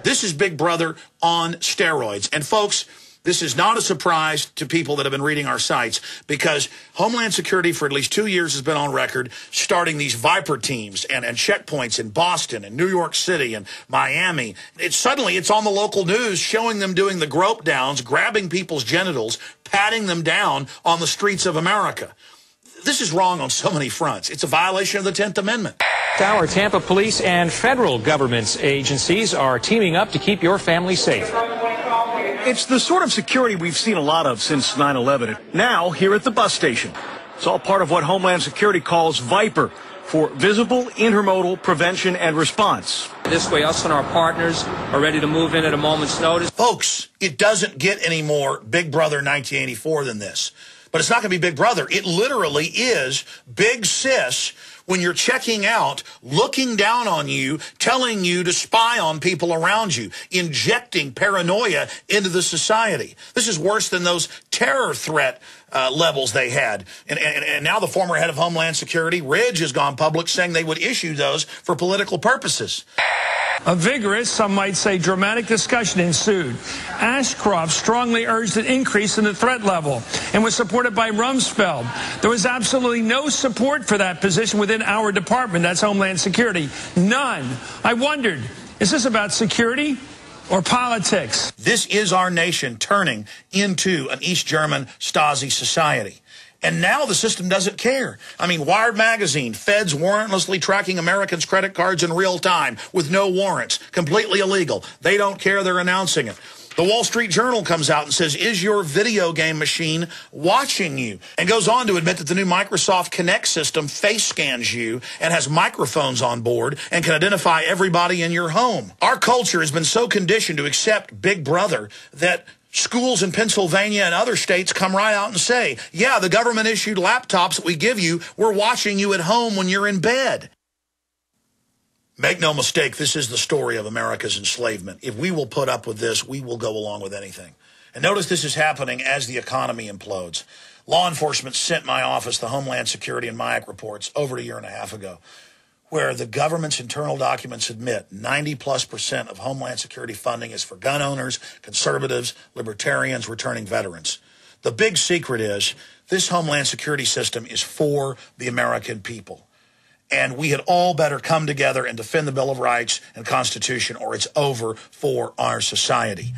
This is Big Brother on steroids. And folks, this is not a surprise to people that have been reading our sites, because Homeland Security for at least 2 years has been on record starting these Viper teams and checkpoints in Boston and New York City and Miami. Suddenly it's on the local news showing them doing the grope downs, grabbing people's genitals, patting them down on the streets of America. This is wrong on so many fronts. It's a violation of the 10th Amendment. Our Tampa police and federal government agencies are teaming up to keep your family safe. It's the sort of security we've seen a lot of since 9/11. Now, here at the bus station. It's all part of what Homeland Security calls Viper, for visible intermodal prevention and response. This way, us and our partners are ready to move in at a moment's notice. Folks, it doesn't get any more Big Brother 1984 than this. But it's not going to be Big Brother. It literally is Big Sis when you're checking out, looking down on you, telling you to spy on people around you, injecting paranoia into the society. This is worse than those terror threat levels they had. And now the former head of Homeland Security, Ridge, has gone public saying they would issue those for political purposes. A vigorous, some might say dramatic discussion ensued. Ashcroft strongly urged an increase in the threat level and was supported by Rumsfeld. There was absolutely no support for that position within our department, that's Homeland Security. None. I wondered, is this about security or politics? This is our nation turning into an East German Stasi society. And now the system doesn't care. I mean, Wired magazine, feds warrantlessly tracking Americans' credit cards in real time with no warrants, completely illegal. They don't care, they're announcing it. The Wall Street Journal comes out and says, is your video game machine watching you? And goes on to admit that the new Microsoft Kinect system face scans you and has microphones on board and can identify everybody in your home. Our culture has been so conditioned to accept Big Brother that schools in Pennsylvania and other states come right out and say, yeah, the government-issued laptops that we give you, we're watching you at home when you're in bed. Make no mistake, this is the story of America's enslavement. If we will put up with this, we will go along with anything. And notice this is happening as the economy implodes. Law enforcement sent my office the Homeland Security and MIAC reports over a year and a half ago, where the government's internal documents admit 90+% of Homeland Security funding is for gun owners, conservatives, libertarians, returning veterans. The big secret is this Homeland Security system is for the American people. And we had all better come together and defend the Bill of Rights and Constitution, or it's over for our society.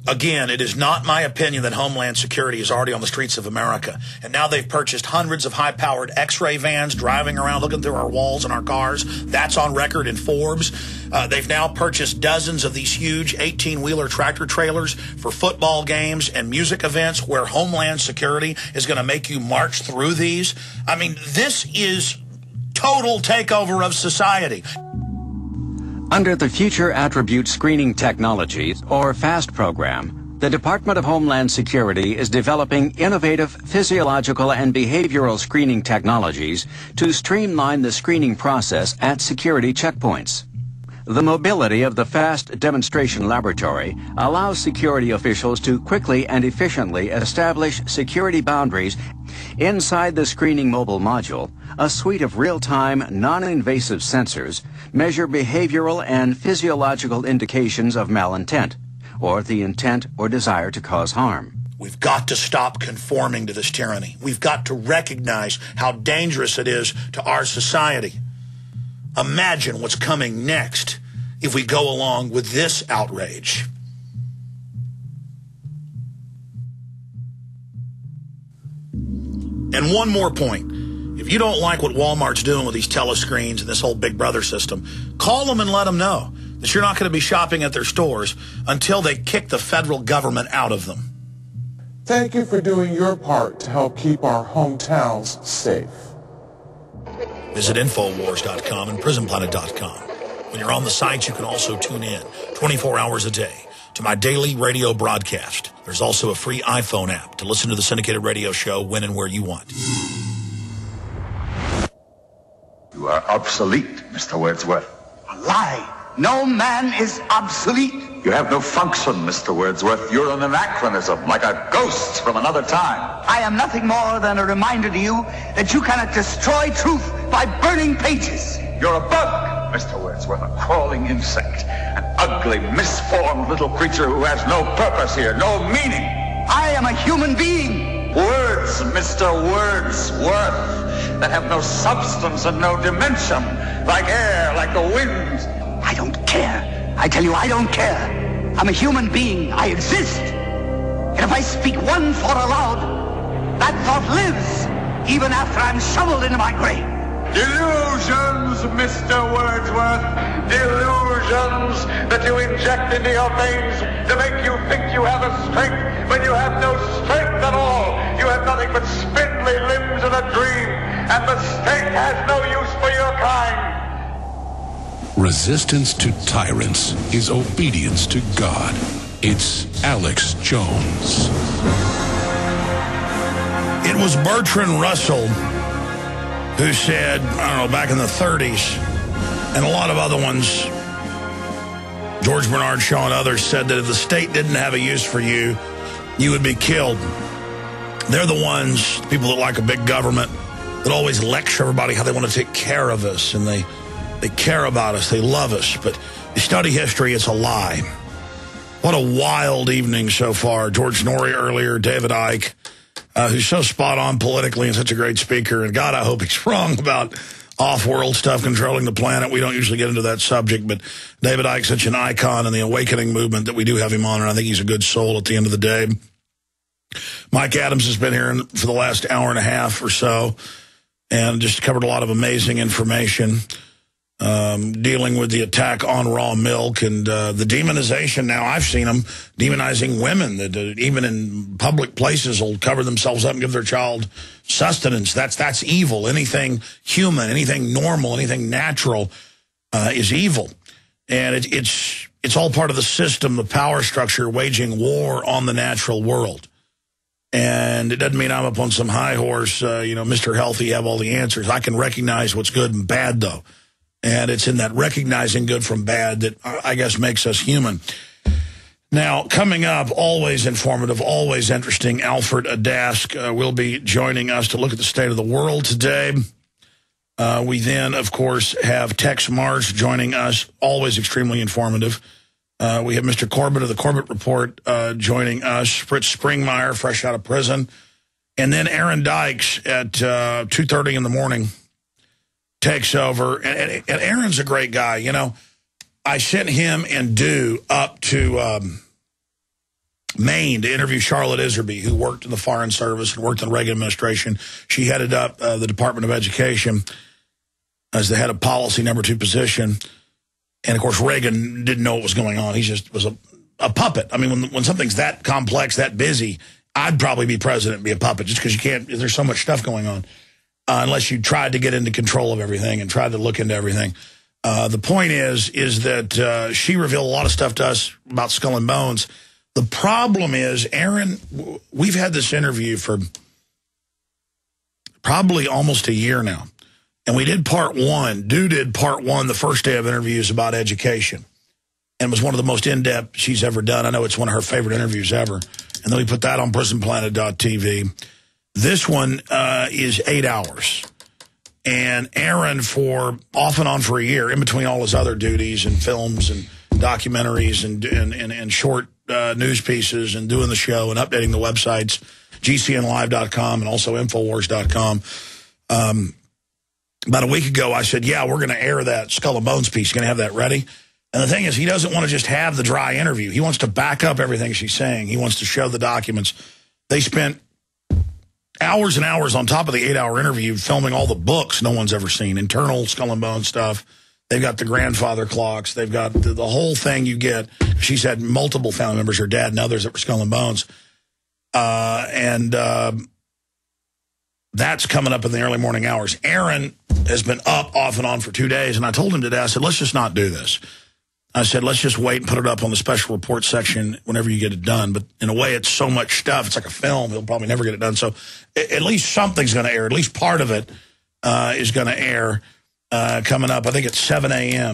Again, it is not my opinion that Homeland Security is already on the streets of America. And now they've purchased hundreds of high-powered X-ray vans driving around looking through our walls and our cars. That's on record in Forbes. They've now purchased dozens of these huge 18-wheeler tractor trailers for football games and music events where Homeland Security is going to make you march through these. I mean, this is total takeover of society. Under the Future Attribute Screening Technologies, or FAST program, the Department of Homeland Security is developing innovative physiological and behavioral screening technologies to streamline the screening process at security checkpoints. The mobility of the FAST demonstration laboratory allows security officials to quickly and efficiently establish security boundaries. Inside the screening mobile module, a suite of real-time, non-invasive sensors measure behavioral and physiological indications of malintent, or the intent or desire to cause harm. We've got to stop conforming to this tyranny. We've got to recognize how dangerous it is to our society. Imagine what's coming next if we go along with this outrage. And one more point. If you don't like what Walmart's doing with these telescreens and this whole Big Brother system, call them and let them know that you're not going to be shopping at their stores until they kick the federal government out of them. Thank you for doing your part to help keep our hometowns safe. Visit Infowars.com and PrisonPlanet.com. When you're on the sites, you can also tune in 24 hours a day to my daily radio broadcast. There's also a free iPhone app to listen to the syndicated radio show when and where you want. You are obsolete, Mr. Wordsworth. A lie. No man is obsolete. You have no function, Mr. Wordsworth. You're an anachronism, like a ghost from another time. I am nothing more than a reminder to you that you cannot destroy truth by burning pages. You're a bug. Mr. Wordsworth, a crawling insect, an ugly, misformed little creature who has no purpose here, no meaning. I am a human being. Words, Mr. Wordsworth, that have no substance and no dimension, like air, like the wind. I don't care. I tell you, I don't care. I'm a human being. I exist. And if I speak one thought aloud, that thought lives, even after I'm shoveled into my grave. Delusions, Mr. Wordsworth. Delusions that you inject into your veins to make you think you have a strength when you have no strength at all. You have nothing but spindly limbs and a dream, and the state has no use for your kind. Resistance to tyrants is obedience to God. It's Alex Jones. It was Bertrand Russell who said, I don't know, back in the 30s, and a lot of other ones, George Bernard Shaw and others, said that if the state didn't have a use for you, you would be killed. They're the ones, people that like a big government, that always lecture everybody how they want to take care of us, and they care about us, they love us. But you study history, it's a lie. What a wild evening so far. George Norrie earlier, David Icke, who's so spot on politically and such a great speaker. And God, I hope he's wrong about off-world stuff controlling the planet. We don't usually get into that subject, but David Icke's such an icon in the awakening movement that we do have him on, and I think he's a good soul at the end of the day. Mike Adams has been here for the last hour and a half or so and just covered a lot of amazing information. Dealing with the attack on raw milk and the demonization. Now, I've seen them demonizing women that even in public places will cover themselves up and give their child sustenance. That's evil. Anything human, anything normal, anything natural is evil. And it's all part of the system, the power structure, waging war on the natural world. And it doesn't mean I'm up on some high horse, Mr. Healthy, have all the answers. I can recognize what's good and bad, though. And it's in that recognizing good from bad that, I guess, makes us human. Now, coming up, always informative, always interesting, Alfred Adask will be joining us to look at the state of the world today. We then, of course, have Tex Marsh joining us, always extremely informative. We have Mr. Corbett of the Corbett Report joining us, Fritz Springmeier, fresh out of prison. And then Aaron Dykes at 2:30 in the morning takes over. And Aaron's a great guy. You know, I sent him and Dew up to Maine to interview Charlotte Iserby, who worked in the Foreign Service and worked in the Reagan administration. She headed up the Department of Education as the head of policy, #2 position. And, of course, Reagan didn't know what was going on. He just was a puppet. I mean, when something's that complex, that busy, I'd probably be president and be a puppet just because you can't, there's so much stuff going on. Unless you tried to get into control of everything and tried to look into everything. The point is that she revealed a lot of stuff to us about Skull and Bones. The problem is, Aaron, we've had this interview for probably almost a year now. And we did part one. Dew did part one the first day of interviews about education. And it was one of the most in-depth she's ever done. I know it's one of her favorite interviews ever. And then we put that on prisonplanet.tv. This one is 8 hours. And Aaron, for off and on for a year, in between all his other duties and films and documentaries and short news pieces and doing the show and updating the websites, gcnlive.com and also infowars.com. About a week ago, I said, yeah, we're going to air that Skull and Bones piece. You're going to have that ready? And the thing is, he doesn't want to just have the dry interview. He wants to back up everything she's saying. He wants to show the documents. They spent hours and hours on top of the 8-hour interview filming all the books no one's ever seen, internal Skull and Bones stuff. They've got the grandfather clocks. They've got the whole thing you get. She's had multiple family members, her dad and others that were Skull and Bones. That's coming up in the early morning hours. Aaron has been up off and on for 2 days, and I told him today, I said, let's just not do this. I said, let's just wait and put it up on the special report section whenever you get it done. But in a way, it's so much stuff. It's like a film. He'll probably never get it done. So at least something's going to air. At least part of it is going to air coming up. I think it's 7 a.m.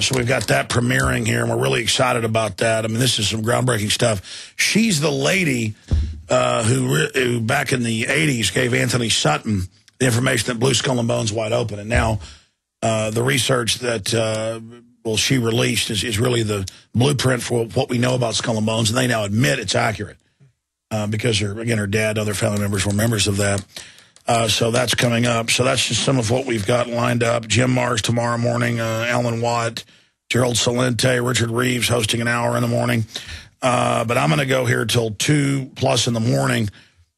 So we've got that premiering here, and we're really excited about that. I mean, this is some groundbreaking stuff. She's the lady who back in the 80s gave Anthony Sutton the information that blew Skull and Bones wide open. And now the research that she released is really the blueprint for what we know about Skull and Bones, and they now admit it's accurate because her dad, other family members were members of that. So that's coming up. So that's just some of what we've got lined up. Jim Mars tomorrow morning, Alan Watt, Gerald Salente, Richard Reeves hosting an hour in the morning. But I'm going to go here till 2+ in the morning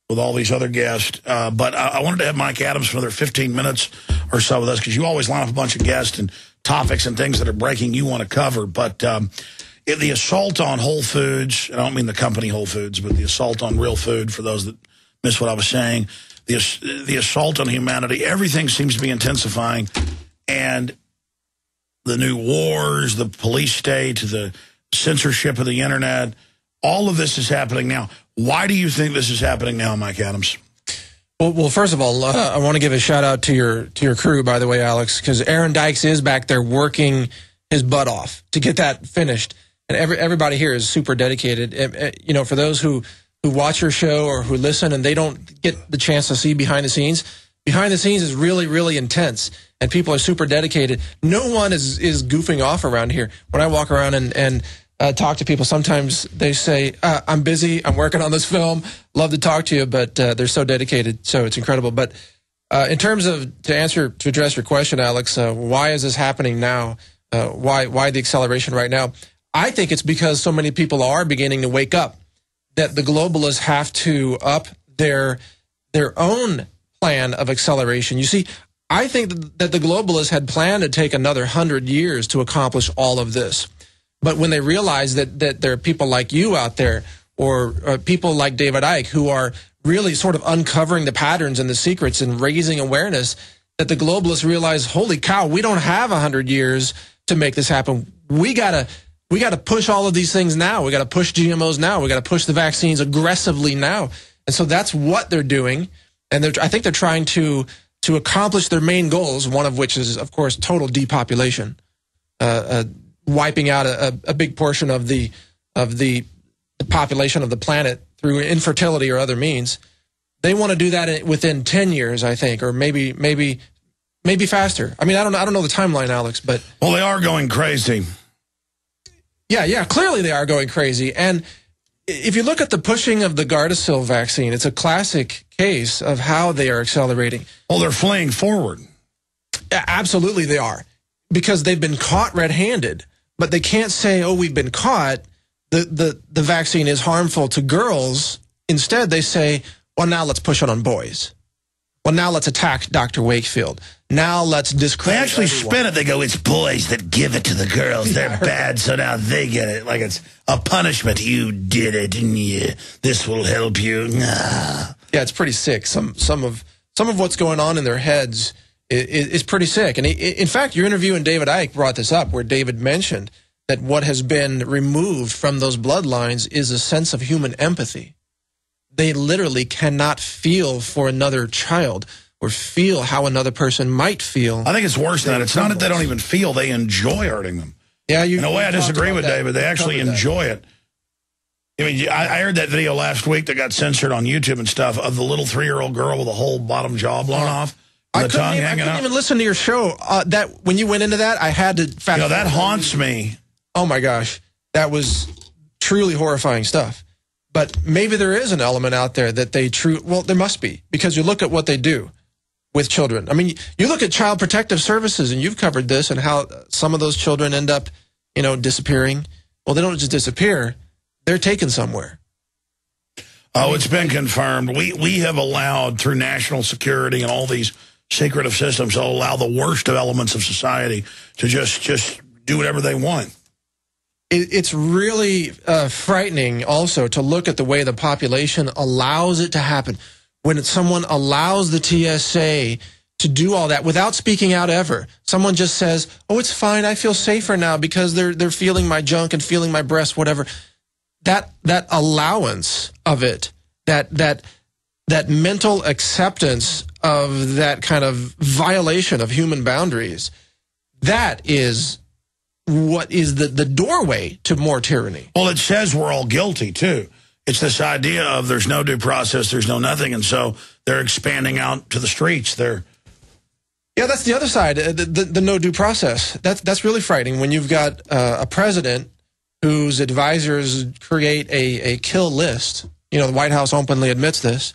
with all these other guests. But I wanted to have Mike Adams for another 15 minutes or so with us, because you always line up a bunch of guests and topics and things that are breaking you want to cover. But the assault on Whole Foods, and I don't mean the company Whole Foods, but the assault on real food, for those that missed what I was saying, the assault on humanity, everything seems to be intensifying. And the new wars, the police state, the censorship of the internet, all of this is happening now. Why do you think this is happening now, Mike Adams? Well, first of all, I want to give a shout out to your crew, by the way, Alex, because Aaron Dykes is back there working his butt off to get that finished, and everybody here is super dedicated. For those who watch your show or who listen and they don't get the chance to see behind the scenes is really, really intense, and people are super dedicated. No one is goofing off around here. When I walk around and talk to people, sometimes they say, I'm busy, I'm working on this film, love to talk to you, but they're so dedicated, so it's incredible. But in terms of, to address your question, Alex, why is this happening now? Why the acceleration right now? I think it's because so many people are beginning to wake up, that the globalists have to up their own plan of acceleration. You see, I think that the globalists had planned to take another 100 years to accomplish all of this. But when they realize that there are people like you out there, or people like David Icke, who are really sort of uncovering the patterns and the secrets and raising awareness, that the globalists realize, holy cow, we don't have 100 years to make this happen. We gotta push all of these things now. We got to push GMOs now. We got to push the vaccines aggressively now. And so that's what they're doing. And I think they're trying to accomplish their main goals, one of which is, of course, total depopulation, wiping out a big portion of the population of the planet through infertility or other means. They want to do that within 10 years, I think, or maybe faster. I mean, I don't know the timeline, Alex, but well, they are going crazy. Yeah, clearly they are going crazy. And if you look at the pushing of the Gardasil vaccine, it's a classic case of how they are accelerating. Well, they're fleeing forward. Absolutely they are, because they've been caught red-handed. But they can't say, oh, we've been caught, the vaccine is harmful to girls. Instead, they say, well, now let's push it on boys. Well, now let's attack Dr. Wakefield. Now let's discredit They actually everyone. spin it. They go, it's boys that give it to the girls. They're bad, so now they get it. Like it's a punishment. You did it, and this will help you. Nah. Yeah, it's pretty sick. Some of what's going on in their heads is pretty sick. And in fact, your interview and David Icke brought this up, where David mentioned that what has been removed from those bloodlines is a sense of human empathy. They literally cannot feel for another child or feel how another person might feel. I think it's worse than that. It's not that they don't even feel. They enjoy hurting them. Yeah, in a way, I disagree with David. They actually enjoy it. I mean, I heard that video last week that got censored on YouTube and stuff of the little 3-year-old girl with the whole bottom jaw blown off. I couldn't even listen to your show. That when you went into that, I had to fast forward. That haunts me. Oh, my gosh. That was truly horrifying stuff. But maybe there is an element out there that well, there must be, because you look at what they do with children. I mean, you look at Child Protective Services, and you've covered this, and how some of those children end up, disappearing. Well, they don't just disappear. They're taken somewhere. Oh, it's been confirmed. We have allowed, through national security and all these secretive systems, to allow the worst of elements of society to just do whatever they want. It's really frightening also to look at the way the population allows it to happen. When someone allows the TSA to do all that without speaking out ever, someone just says, oh, it's fine, I feel safer now because they're feeling my junk and feeling my breast, whatever. That allowance of it, that mental acceptance of that kind of violation of human boundaries, that is what is the doorway to more tyranny. Well, it says we're all guilty, too. It's this idea of there's no due process, there's no nothing, and so they're expanding out to the streets. Yeah, that's the other side, the no due process. That's really frightening when you've got a president whose advisors create a kill list. You know, the White House openly admits this.